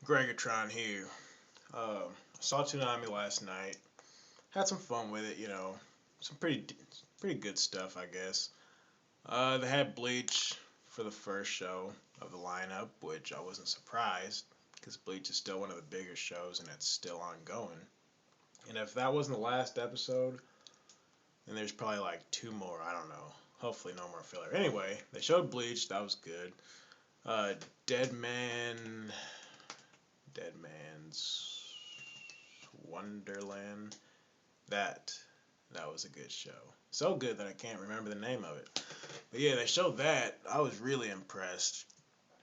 Gregatron here. Saw Toonami last night. Had some fun with it, some pretty good stuff, I guess. They had Bleach for the first show of the lineup, which I wasn't surprised because Bleach is still one of the bigger shows and it's still ongoing. And if that wasn't the last episode, then there's probably like two more. I don't know. Hopefully, no more filler. Anyway, they showed Bleach. That was good. Uh, Dead Man, Dead Man's Wonderland. That that was a good show. So good that I can't remember the name of it. But yeah, they showed that. I was really impressed.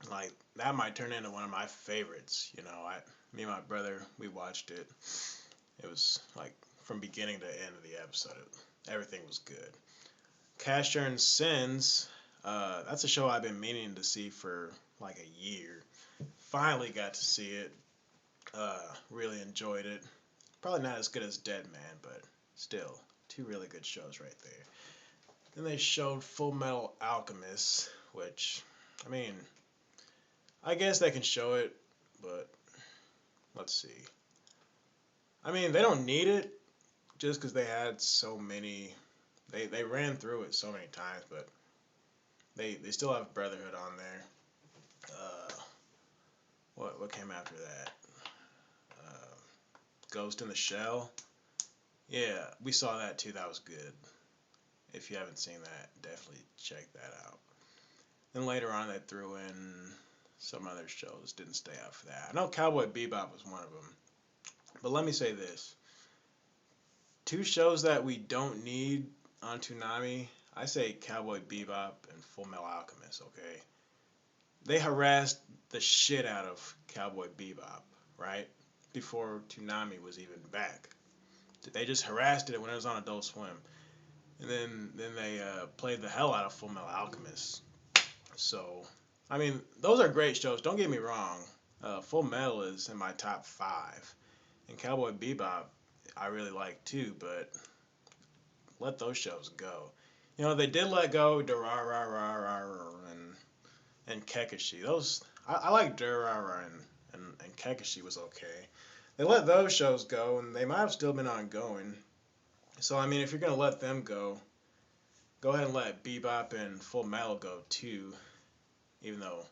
Like that might turn into one of my favorites. Me and my brother, we watched it. It was like from beginning to end of the episode. Everything was good. Cash Earn Sins. That's a show I've been meaning to see for like a year. Finally got to see it. Really enjoyed it. Probably not as good as Dead Man, but still, two really good shows right there. Then they showed Full Metal Alchemist, which, I mean, I guess they can show it, but let's see. I mean, they don't need it just because they had so many. They ran through it so many times, but they still have Brotherhood on there. Uh, what came after that? Uh, Ghost in the Shell. Yeah, we saw that too. That was good. If you haven't seen that, definitely check that out. Then later on, they threw in some other shows. Didn't stay out for that. I know Cowboy Bebop was one of them. But let me say this: two shows that we don't need on Toonami. I say Cowboy Bebop and Full Metal Alchemist. Okay, they harassed the shit out of Cowboy Bebop, right? Before Toonami was even back. They just harassed it when it was on Adult Swim. And then they played the hell out of Full Metal Alchemist. So, I mean, those are great shows. Don't get me wrong. Full Metal is in my top five, and Cowboy Bebop I really like too. But let those shows go. They did let go Durarara and Kekashi. Those I like Durarara and Kekashi was okay. They let those shows go, and they might have still been ongoing. So I mean, if you're gonna let them go ahead and let Bebop and Full Metal go too, even though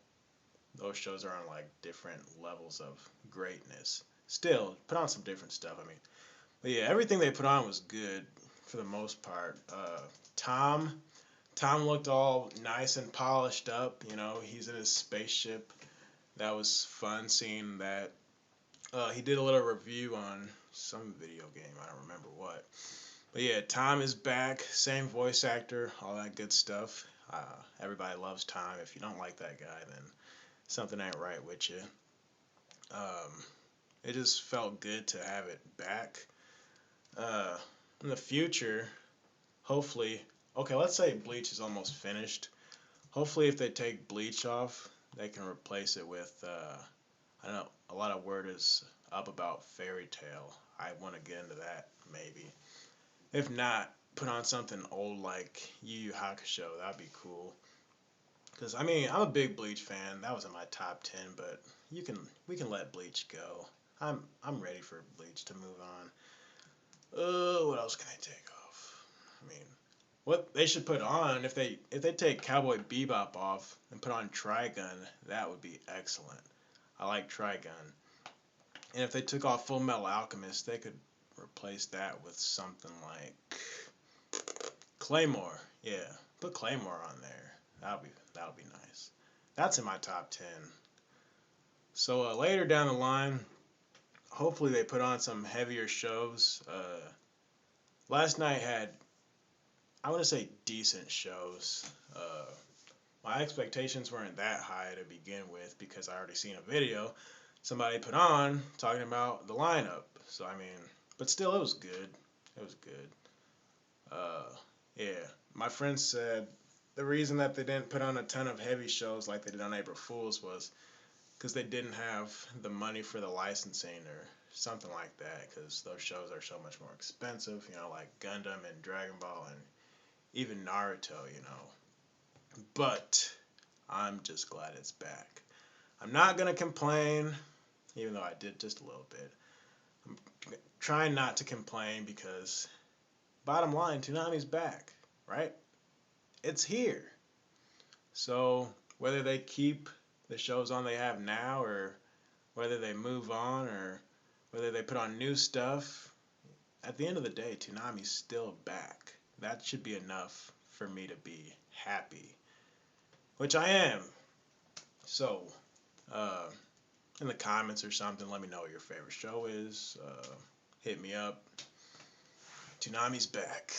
those shows are on like different levels of greatness. Still, put on some different stuff. I mean, but yeah, everything they put on was good for the most part. Tom, Tom looked all nice and polished up. He's in his spaceship. That was fun seeing that. He did a little review on some video game. I don't remember what. But yeah, Tom is back. Same voice actor, all that good stuff. Everybody loves Tom. If you don't like that guy, then something ain't right with you. Um, it just felt good to have it back. Uh, in the future, hopefully, okay, let's say Bleach is almost finished. Hopefully, if they take Bleach off, they can replace it with, I don't know, a lot of word is up about Fairy Tail. I want to get into that, maybe. If not, put on something old like Yu Yu Hakusho. That'd be cool. Cause I mean, I'm a big Bleach fan. That was in my top 10, but we can let Bleach go. I'm ready for Bleach to move on. What else can I take off? I mean, what they should put on if they take Cowboy Bebop off and put on Trigun, that would be excellent. I like Trigun. And if they took off Full Metal Alchemist, they could replace that with something like Claymore. Yeah, put Claymore on there. That'll be nice. That's in my top 10. So later down the line, hopefully they put on some heavier shows. Last night had, I want to say, decent shows. My expectations weren't that high to begin with because I already seen a video somebody put on talking about the lineup. So I mean, but still, it was good. It was good. Uh, yeah, my friend said the reason that they didn't put on a ton of heavy shows like they did on April Fools was because they didn't have the money for the licensing or something like that. Because those shows are so much more expensive, like Gundam and Dragon Ball and even Naruto. But I'm just glad it's back. I'm not gonna complain. even though I did just a little bit. I'm trying not to complain because, bottom line, Toonami's back, right? It's here. So whether they keep the shows on they have now, or whether they move on, or whether they put on new stuff, at the end of the day, Toonami's still back. That should be enough for me to be happy, which I am. So, uh, in the comments or something, let me know what your favorite show is. Hit me up. Toonami's back.